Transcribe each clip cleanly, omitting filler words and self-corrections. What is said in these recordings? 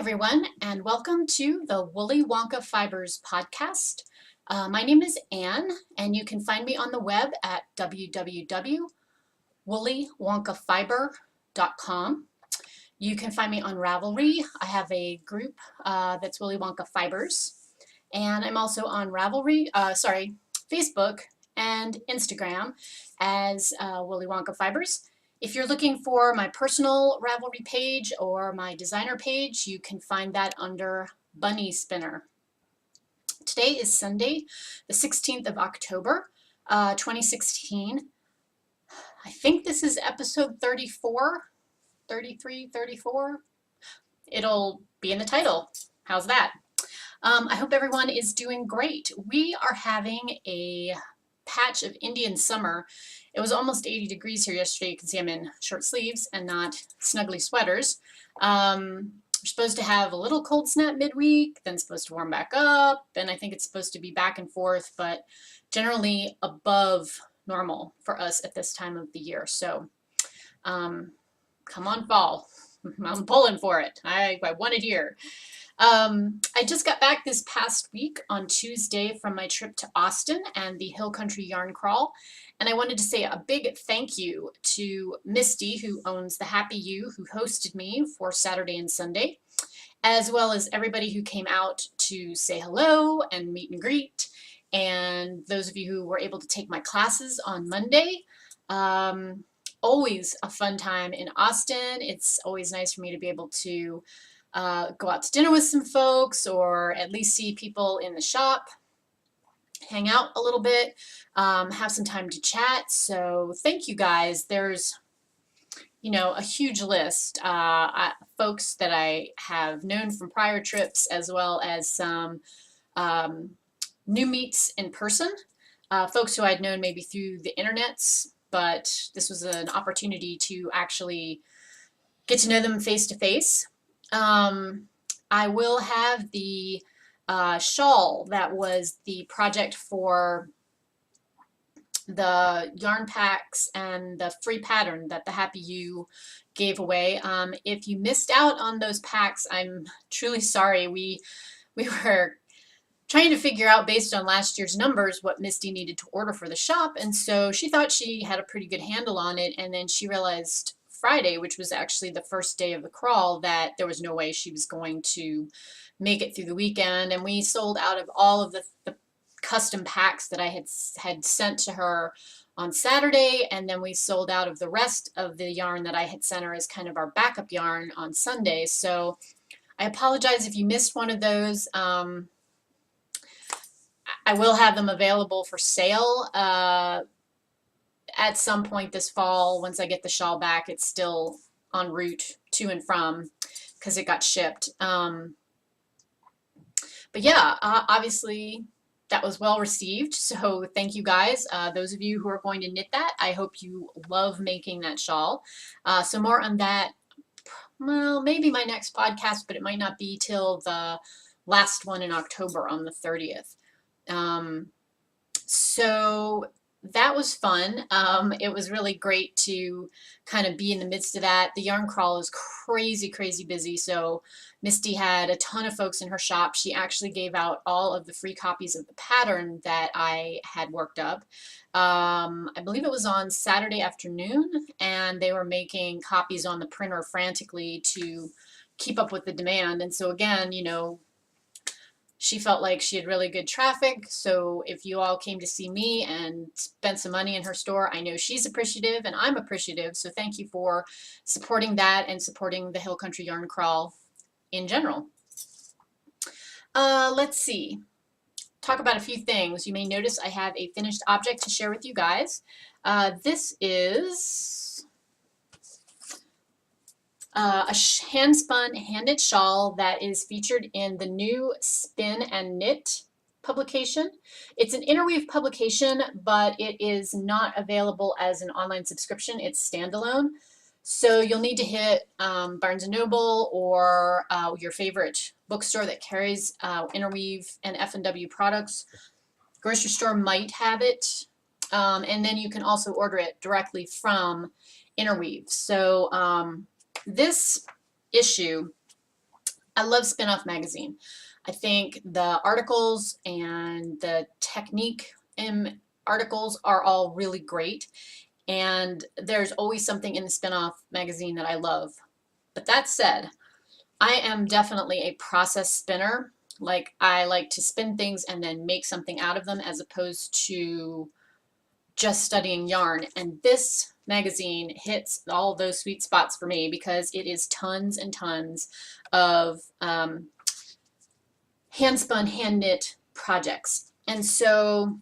everyone, and welcome to the Woolly Wonka Fibers podcast. My name is Anne, and you can find me on the web at www.woollyWonkaFiber.com. You can find me on Ravelry. I have a group that's Woolly Wonka Fibers, and I'm also on Facebook and Instagram as Woolly Wonka Fibers. If you're looking for my personal Ravelry page or my designer page, you can find that under Bunny Spinner. Today is Sunday, the 16th of October, 2016. I think this is episode 34, 33, 34. It'll be in the title. How's that? I hope everyone is doing great. We are having a patch of Indian summer. It was almost 80 degrees here yesterday. You can see I'm in short sleeves and not snuggly sweaters. We're supposed to have a little cold snap midweek, then supposed to warm back up, and I think it's supposed to be back and forth, but generally above normal for us at this time of the year. So come on, fall. I'm pulling for it. I want it here. I just got back this past week on Tuesday from my trip to Austin and the Hill Country Yarn Crawl, and I wanted to say a big thank you to Misty, who owns the Happy You, who hosted me for Saturday and Sunday, as well as everybody who came out to say hello and meet and greet, and those of you who were able to take my classes on Monday. Always a fun time in Austin. It's always nice for me to be able to go out to dinner with some folks, or at least see people in the shop, hang out a little bit, have some time to chat. So thank you guys. There's, a huge list. Folks that I have known from prior trips, as well as some new meets in person, folks who I'd known maybe through the internets, but this was an opportunity to actually get to know them face to face. I will have the shawl that was the project for the yarn packs and the free pattern that the Happy You gave away. If you missed out on those packs, I'm truly sorry. We were trying to figure out, based on last year's numbers, what Misty needed to order for the shop, and so she thought she had a pretty good handle on it, and then she realized Friday, which was actually the first day of the crawl, that there was no way she was going to make it through the weekend, and we sold out of all of the custom packs that I had sent to her on Saturday, and then we sold out of the rest of the yarn that I had sent her as kind of our backup yarn on Sunday. So I apologize if you missed one of those. I will have them available for sale at some point this fall. Once I get the shawl back, it's still en route to and from because it got shipped. But yeah, obviously that was well received, so thank you guys. Those of you who are going to knit that, I hope you love making that shawl. So more on that, well, maybe my next podcast, but it might not be till the last one in October on the 30th. So that was fun. It was really great to kind of be in the midst of that. The yarn crawl is crazy, crazy busy. So Misty had a ton of folks in her shop. She actually gave out all of the free copies of the pattern that I had worked up. I believe it was on Saturday afternoon, and they were making copies on the printer frantically to keep up with the demand. And so again, she felt like she had really good traffic, so if you all came to see me and spent some money in her store, I know she's appreciative and I'm appreciative, so thank you for supporting that and supporting the Hill Country Yarn Crawl in general. Let's see. Talk about a few things. You may notice I have a finished object to share with you guys. This is a hand-spun hand-knit shawl that is featured in the new Spin and Knit publication. It's an interweave publication, but it is not available as an online subscription. It's standalone. So you'll need to hit Barnes & Noble or your favorite bookstore that carries interweave and F&W products. Grocery store might have it. And then you can also order it directly from Interweave. So this issue I love Spin-Off magazine. I think the articles and the technique in articles are all really great, and there's always something in the Spin-Off magazine that I love. But that said, I am definitely a process spinner. Like, I like to spin things and then make something out of them as opposed to just studying yarn. And this magazine hits all those sweet spots for me because it is tons and tons of hand spun, hand knit projects. And so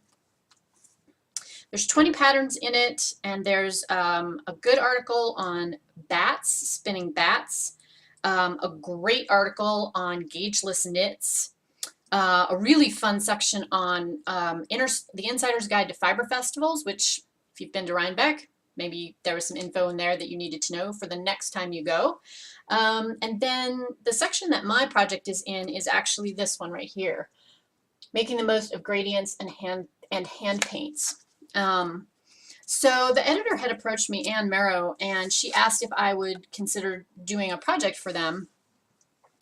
there's 20 patterns in it, and there's a good article on bats, spinning bats, a great article on gaugeless knits, a really fun section on the Insider's Guide to Fiber Festivals, which if you've been to Rhinebeck, maybe there was some info in there that you needed to know for the next time you go. And then the section that my project is in is actually this one right here, making the most of gradients and hand paints. So the editor had approached me, Anne Merrow, and she asked if I would consider doing a project for them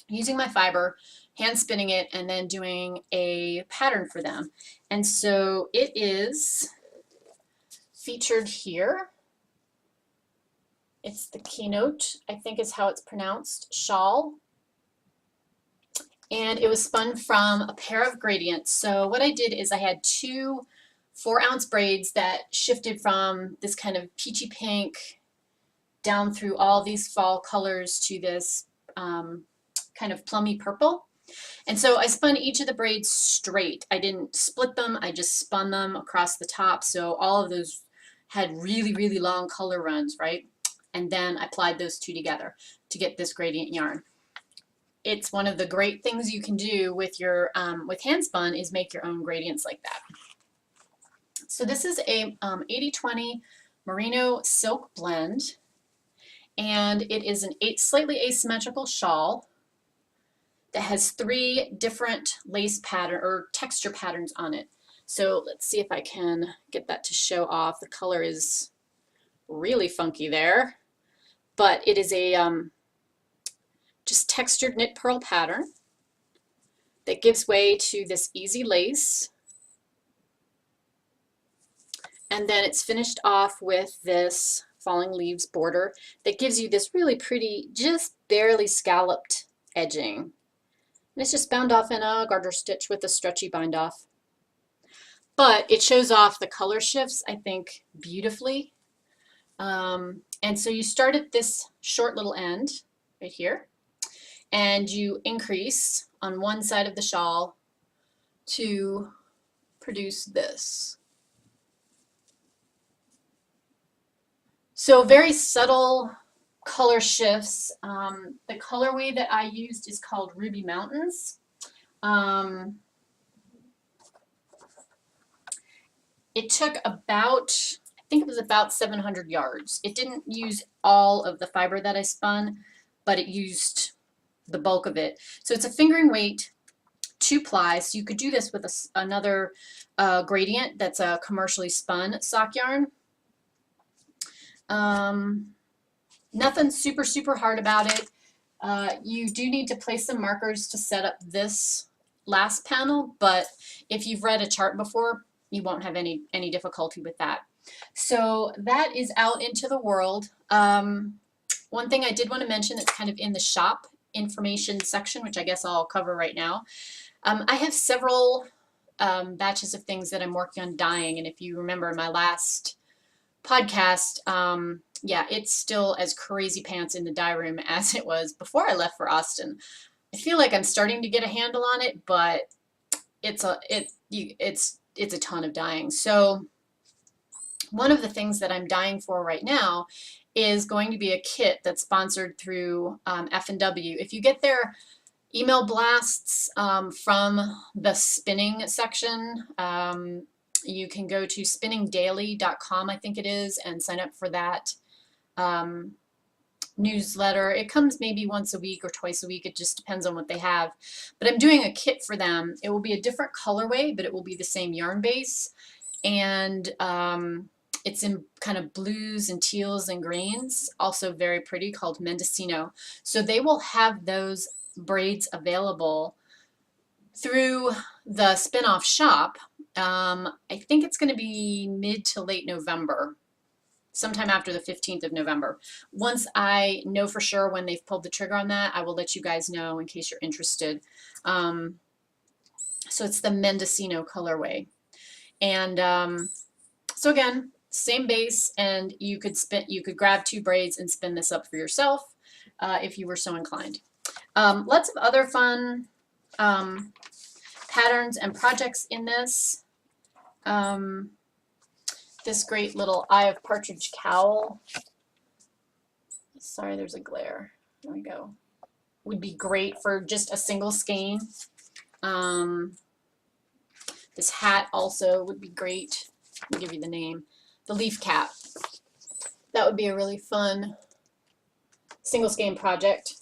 using my fiber, hand spinning it, and then doing a pattern for them. And so it is featured here. It's the Cenote, I think is how it's pronounced, shawl. And it was spun from a pair of gradients. So what I did is I had two 4-ounce braids that shifted from this kind of peachy pink down through all these fall colors to this kind of plummy purple. And so I spun each of the braids straight. I didn't split them, I just spun them across the top. So all of those had really, really long color runs, right? And then I applied those two together to get this gradient yarn. It's one of the great things you can do with your with hand spun is make your own gradients like that. So this is a 80-20 merino silk blend, and it is an slightly asymmetrical shawl that has 3 different lace pattern or texture patterns on it. So let's see if I can get that to show off. The color is really funky there, but it is a just textured knit purl pattern that gives way to this easy lace. And then it's finished off with this falling leaves border that gives you this really pretty, just barely scalloped edging. And it's just bound off in a garter stitch with a stretchy bind off. But it shows off the color shifts, I think, beautifully. And so you start at this short little end right here, and you increase on one side of the shawl to produce this. So very subtle color shifts. The colorway that I used is called Ruby Mountains. It took about, I think it was about 700 yards. It didn't use all of the fiber that I spun, but it used the bulk of it. So it's a fingering weight, 2 ply. So you could do this with another gradient that's a commercially spun sock yarn. Nothing super, super hard about it. You do need to place some markers to set up this last panel, but if you've read a chart before, you won't have any difficulty with that. So that is out into the world. One thing I did want to mention that's kind of in the shop information section, which I guess I'll cover right now. I have several batches of things that I'm working on dyeing, and if you remember my last podcast, yeah, it's still as crazy pants in the dye room as it was before I left for Austin. I feel like I'm starting to get a handle on it, but it's a ton of dyeing. So one of the things that I'm dyeing for right now is going to be a kit that's sponsored through F&W. If you get their email blasts from the spinning section, you can go to spinningdaily.com, I think it is, and sign up for that newsletter. It comes maybe once a week or twice a week. It just depends on what they have. But I'm doing a kit for them. It will be a different colorway, but it will be the same yarn base. And it's in kind of blues and teals and greens, also very pretty, called Mendocino. So they will have those braids available through the spin-off shop. I think it's going to be mid to late November, sometime after the 15th of November. Once I know for sure when they've pulled the trigger on that, I will let you guys know in case you're interested. So it's the Mendocino colorway. And so again, same base, and you could grab 2 braids and spin this up for yourself if you were so inclined. Lots of other fun patterns and projects in this. This great little Eye of Partridge cowl. Sorry, there's a glare. There we go. Would be great for just a single skein. This hat also would be great. I'll give you the name. The leaf cap. That would be a really fun single skein project.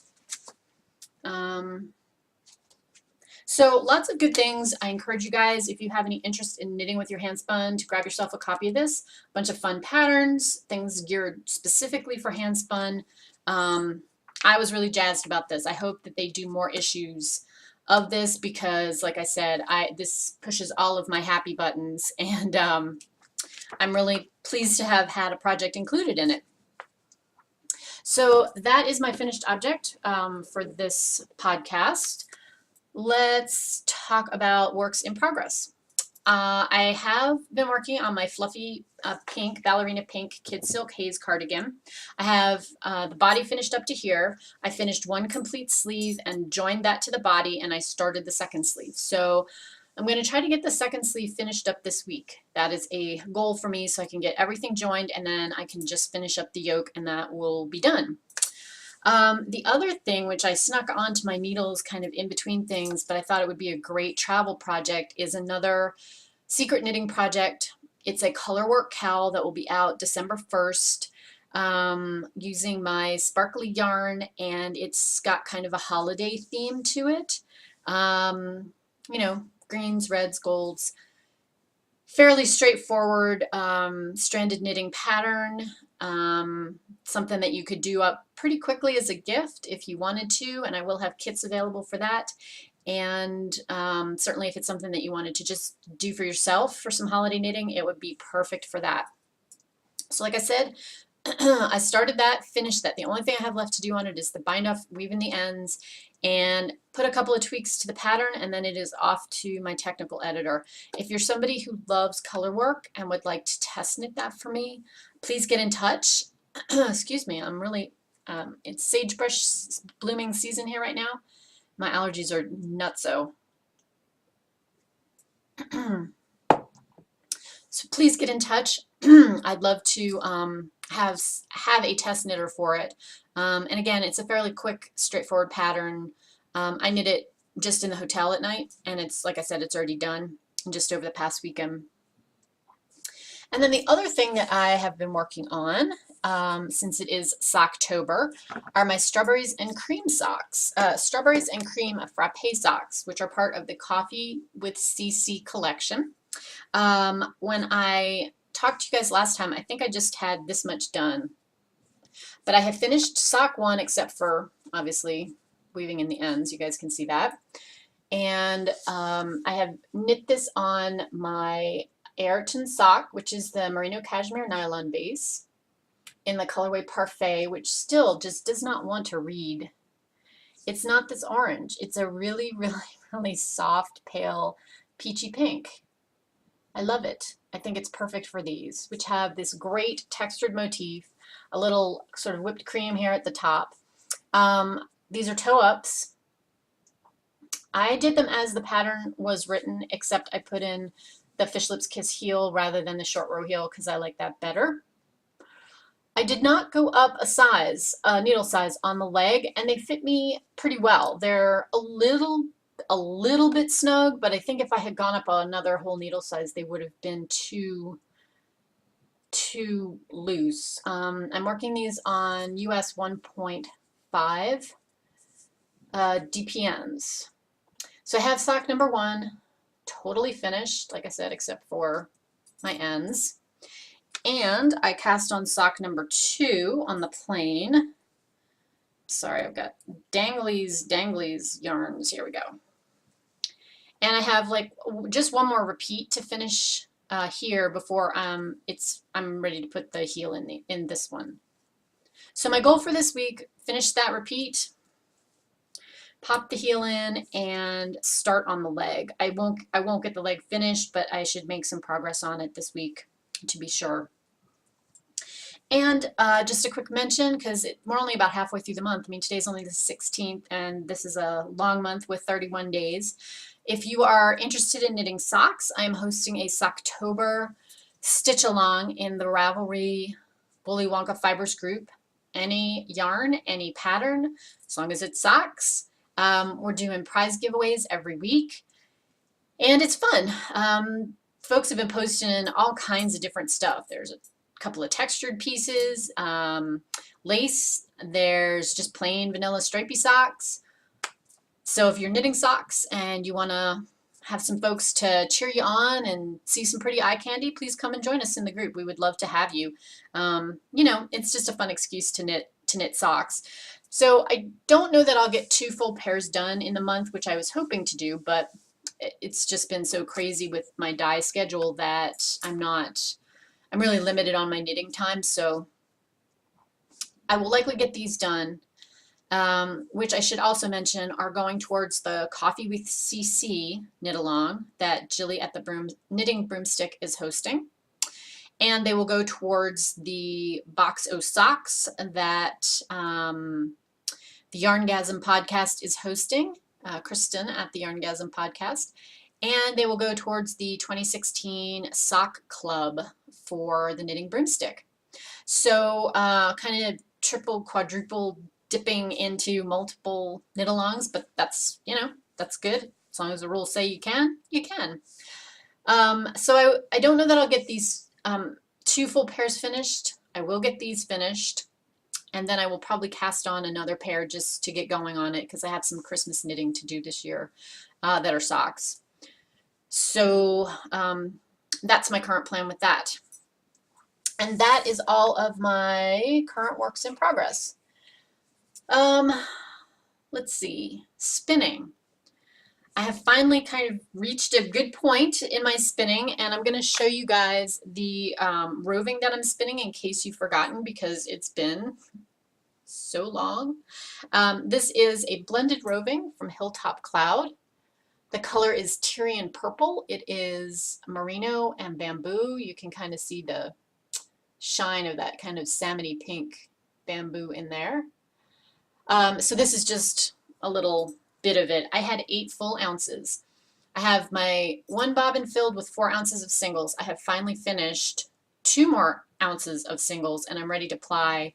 So lots of good things. I encourage you guys, if you have any interest in knitting with your handspun, to grab yourself a copy of this. A bunch of fun patterns, things geared specifically for handspun. I was really jazzed about this. I hope that they do more issues of this because, like I said, this pushes all of my happy buttons, and I'm really pleased to have had a project included in it. So that is my finished object for this podcast. Let's talk about works in progress. I have been working on my fluffy pink, ballerina pink kid silk Haze cardigan. I have the body finished up to here. I finished 1 complete sleeve and joined that to the body, and I started the 2nd sleeve. So I'm going to try to get the 2nd sleeve finished up this week. That is a goal for me, so I can get everything joined, and then I can just finish up the yoke, and that will be done. The other thing, which I snuck onto my needles kind of in between things, but I thought it would be a great travel project, is another secret knitting project. It's a colorwork cowl that will be out December 1st using my sparkly yarn, and it's got kind of a holiday theme to it. You know, greens, reds, golds. Fairly straightforward stranded knitting pattern. Something that you could do up pretty quickly as a gift if you wanted to, and I will have kits available for that. And certainly if it's something that you wanted to just do for yourself for some holiday knitting, it would be perfect for that. So like I said, I started that, finished that. The only thing I have left to do on it is the bind off, weave in the ends, and put a couple of tweaks to the pattern, and then it is off to my technical editor. If you're somebody who loves color work and would like to test knit that for me, please get in touch. Excuse me, I'm really, it's sagebrush blooming season here right now. My allergies are nutso. So please get in touch. I'd love to have a test knitter for it. And again, it's a fairly quick, straightforward pattern. I knit it just in the hotel at night, and it's, like I said, it's already done just over the past weekend. And then the other thing that I have been working on, since it is Socktober, are my strawberries and cream socks. Strawberries and cream frappe socks, which are part of the Coffee with CC collection. When I talked to you guys last time, I think I just had this much done. But I have finished sock 1 except for, obviously, weaving in the ends. You guys can see that. And I have knit this on my Aerten sock, which is the merino cashmere nylon base, in the colorway Parfait, which still just does not want to read. It's not this orange. It's a really, really, really soft, pale, peachy pink. I love it. I think it's perfect for these, which have this great textured motif, a little sort of whipped cream here at the top. These are toe-ups. I did them as the pattern was written, except I put in the Fish Lips Kiss heel rather than the short row heel because I like that better. I did not go up a size, needle size on the leg, and they fit me pretty well. They're a little bit snug, but I think if I had gone up another whole needle size, they would have been too loose. I'm working these on US 1.5 DPNs. So I have sock number 1 totally finished, like I said, except for my ends. And I cast on sock number 2 on the plain sorry, I've got danglies yarns. Here we go. And I have like just one more repeat to finish here before I'm ready to put the heel in this one. So my goal for this week, finish that repeat, pop the heel in, and start on the leg. I won't get the leg finished, but I should make some progress on it this week to be sure. And just a quick mention, because we're only about halfway through the month. I mean, today's only the 16th, and this is a long month with 31 days. If you are interested in knitting socks, I am hosting a Socktober stitch along in the Ravelry Willy Wonka Fibers group. Any yarn, any pattern, as long as it's socks. We're doing prize giveaways every week, and it's fun. Folks have been posting all kinds of different stuff. There's a couple of textured pieces, lace, there's just plain vanilla stripy socks. So if you're knitting socks and you want to have some folks to cheer you on and see some pretty eye candy, please come and join us in the group. We would love to have you. You know, it's just a fun excuse to knit socks. So I don't know that I'll get 2 full pairs done in the month, which I was hoping to do, but it's just been so crazy with my dye schedule that I'm really limited on my knitting time, so I will likely get these done, which I should also mention are going towards the Coffee with CC knit along that Jilly at the Knitting Broomstick is hosting. And they will go towards the Box O Socks that the Yarngasm podcast is hosting, Kristen at the Yarngasm podcast. And they will go towards the 2016 Sock Club for the Knitting Broomstick. So kind of triple, quadruple dipping into multiple knit-alongs, but that's, you know, that's good. As long as the rules say you can, you can. So I don't know that I'll get these 2 full pairs finished. I will get these finished, and then I will probably cast on another pair just to get going on it because I have some Christmas knitting to do this year that are socks. So that's my current plan with that. And that is all of my current works in progress. Let's see, spinning. I have finally kind of reached a good point in my spinning, and I'm going to show you guys the roving that I'm spinning in case you've forgotten because it's been so long. This is a blended roving from Hilltop Cloud. The color is Tyrian Purple. It is merino and bamboo. You can kind of see the shine of that kind of salmony pink bamboo in there. So this is just a little bit of it. I had 8 full ounces. I have my 1 bobbin filled with 4 ounces of singles. I have finally finished 2 more ounces of singles, and I'm ready to ply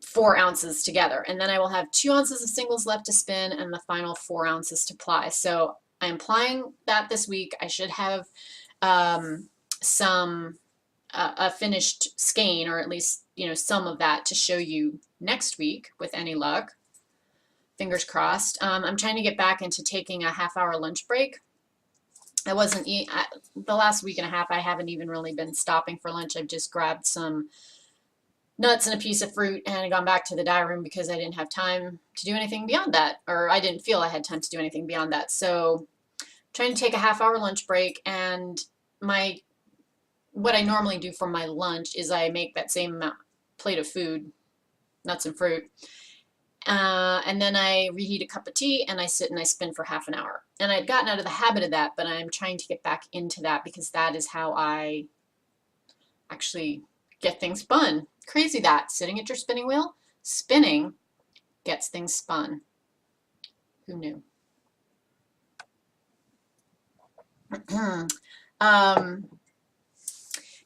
4 ounces together, and then I will have 2 ounces of singles left to spin and the final 4 ounces to ply. So I'm plying that this week. I should have a finished skein, or at least, you know, some of that to show you next week with any luck. Fingers crossed. I'm trying to get back into taking a half-hour lunch break. I wasn't the last week and a half. I haven't even really been stopping for lunch. I've just grabbed some nuts and a piece of fruit and gone back to the dye room because I didn't have time to do anything beyond that, or I didn't feel I had time to do anything beyond that. So trying to take a half-hour lunch break, and what I normally do for my lunch is I make that same plate of food, nuts and fruit, and then I reheat a cup of tea and I sit and I spin for half an hour. And I'd gotten out of the habit of that, but I'm trying to get back into that because that is how I actually get things spun. Crazy that, sitting at your spinning wheel, spinning gets things spun. Who knew?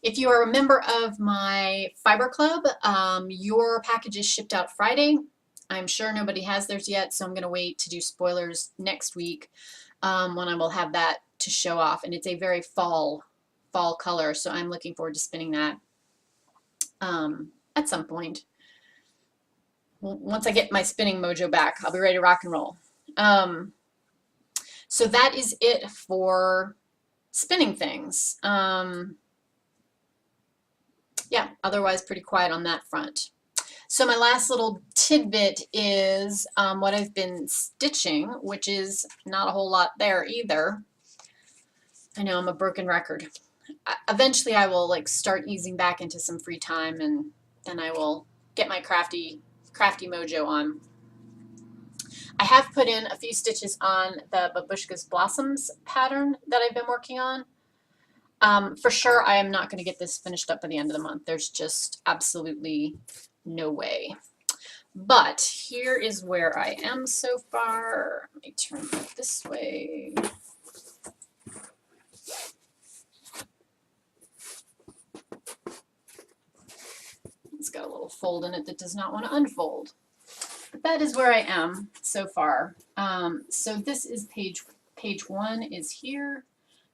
If you are a member of my fiber club, your package is shipped out Friday. I'm sure nobody has theirs yet, so I'm going to wait to do spoilers next week when I will have that to show off. And it's a very fall color, so I'm looking forward to spinning that at some point. Once I get my spinning mojo back, I'll be ready to rock and roll. So that is it for spinning things. Yeah, otherwise pretty quiet on that front. So my last little tidbit is what I've been stitching, which is not a whole lot there either. I know I'm a broken record. Eventually I will like start easing back into some free time, and then I will get my crafty mojo on. I have put in a few stitches on the Babushka's Blossoms pattern that I've been working on. For sure I am not going to get this finished up by the end of the month. There's just absolutely no way. But here is where I am so far. Let me turn it this way. It's got a little fold in it that does not want to unfold. But that is where I am so far. So this is page 1 is here,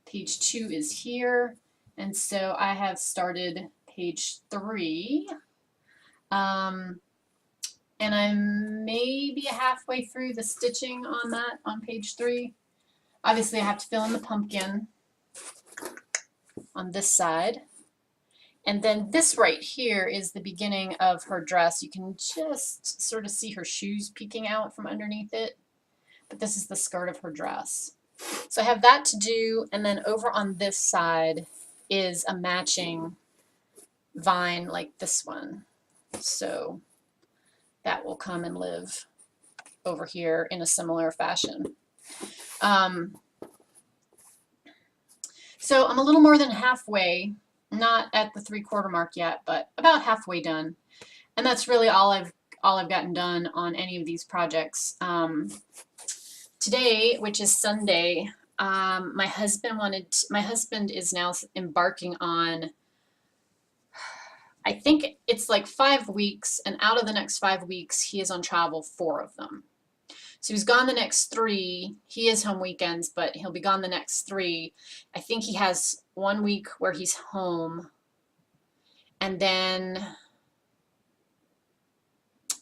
page 2 is here, and so I have started page 3. And I'm maybe halfway through the stitching on that, on page 3. Obviously I have to fill in the pumpkin on this side. And then this right here is the beginning of her dress. You can just sort of see her shoes peeking out from underneath it. But this is the skirt of her dress. So I have that to do, and then over on this side is a matching vine like this one. So that will come and live over here in a similar fashion. So I'm a little more than halfway, not at the 3/4 mark yet, but about halfway done. And that's really all I've gotten done on any of these projects. Today, which is Sunday, my husband is now embarking on, I think it's like 5 weeks, and out of the next 5 weeks, he is on travel 4 of them. So he's gone the next 3. He is home weekends, but he'll be gone the next 3. I think he has 1 week where he's home, and then,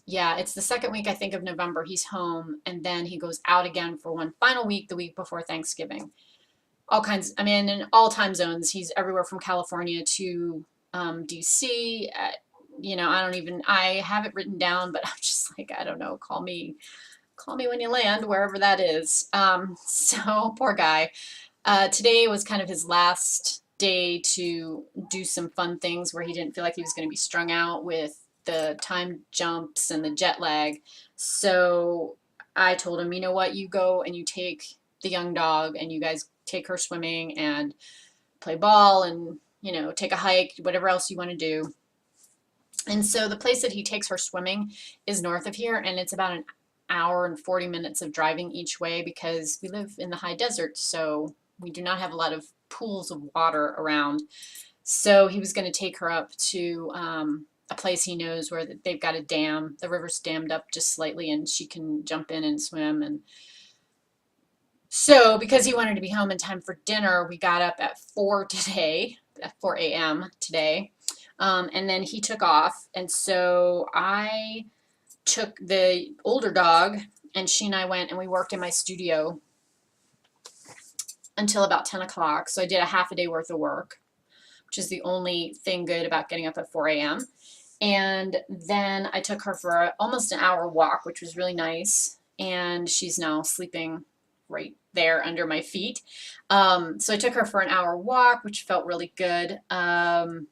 yeah, it's the 2nd week, I think, of November. He's home, and then he goes out again for 1 final week, the week before Thanksgiving. All kinds, I mean, in all time zones. He's everywhere from California to DC. You know, I have it written down, but I'm just like, I don't know, call me when you land, wherever that is. So poor guy. Today was kind of his last day to do some fun things where he didn't feel like he was going to be strung out with the time jumps and the jet lag. So I told him, you know what, you go and you take the young dog and you guys take her swimming and play ball and, you know, take a hike, whatever else you want to do. And so the place that he takes her swimming is north of here, and it's about an hour and 40 minutes of driving each way because we live in the high desert, so we do not have a lot of pools of water around. So he was going to take her up to a place he knows where they've got a dam. The river's dammed up just slightly, and she can jump in and swim. And so because he wanted to be home in time for dinner, we got up at 4 today, at 4 a.m. today, and then he took off. And so I took the older dog, and she and I went and we worked in my studio until about 10 o'clock. So I did a half a day worth of work, which is the only thing good about getting up at 4 a.m. And then I took her for almost an hour walk, which was really nice. And she's now sleeping right there under my feet. So I took her for an hour walk, which felt really good. And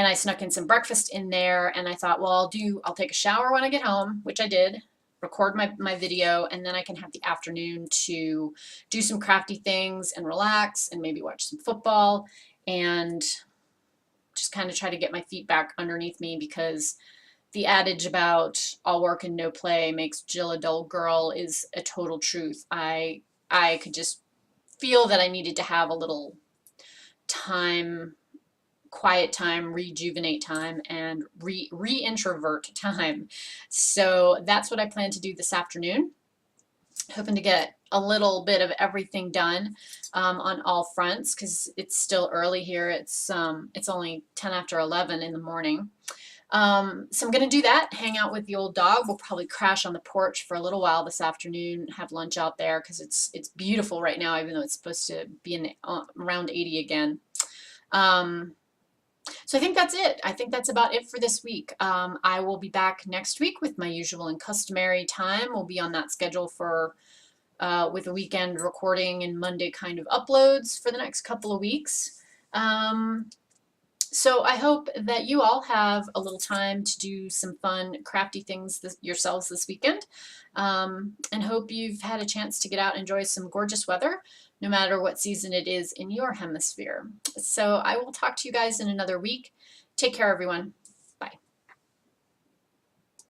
I snuck in some breakfast in there, and I thought, well, I'll take a shower when I get home, which I did, record my video, and then I can have the afternoon to do some crafty things and relax and maybe watch some football and just kind of try to get my feet back underneath me, because the adage about all work and no play makes Jill a dull girl is a total truth. I could just feel that I needed to have a little time, quiet time, rejuvenate time, and re-introvert time. So that's what I plan to do this afternoon. Hoping to get a little bit of everything done on all fronts, because it's still early here. It's only 10 after 11 in the morning. So I'm going to do that, hang out with the old dog. We'll probably crash on the porch for a little while this afternoon, have lunch out there, because it's beautiful right now, even though it's supposed to be in around 80 again. So I think that's it. I think that's about it for this week. I will be back next week with my usual and customary time. We'll be on that schedule for with a weekend recording and Monday kind of uploads for the next couple of weeks. So I hope that you all have a little time to do some fun, crafty things yourselves this weekend, and hope you've had a chance to get out and enjoy some gorgeous weather, no matter what season it is in your hemisphere. So I will talk to you guys in another week. Take care, everyone.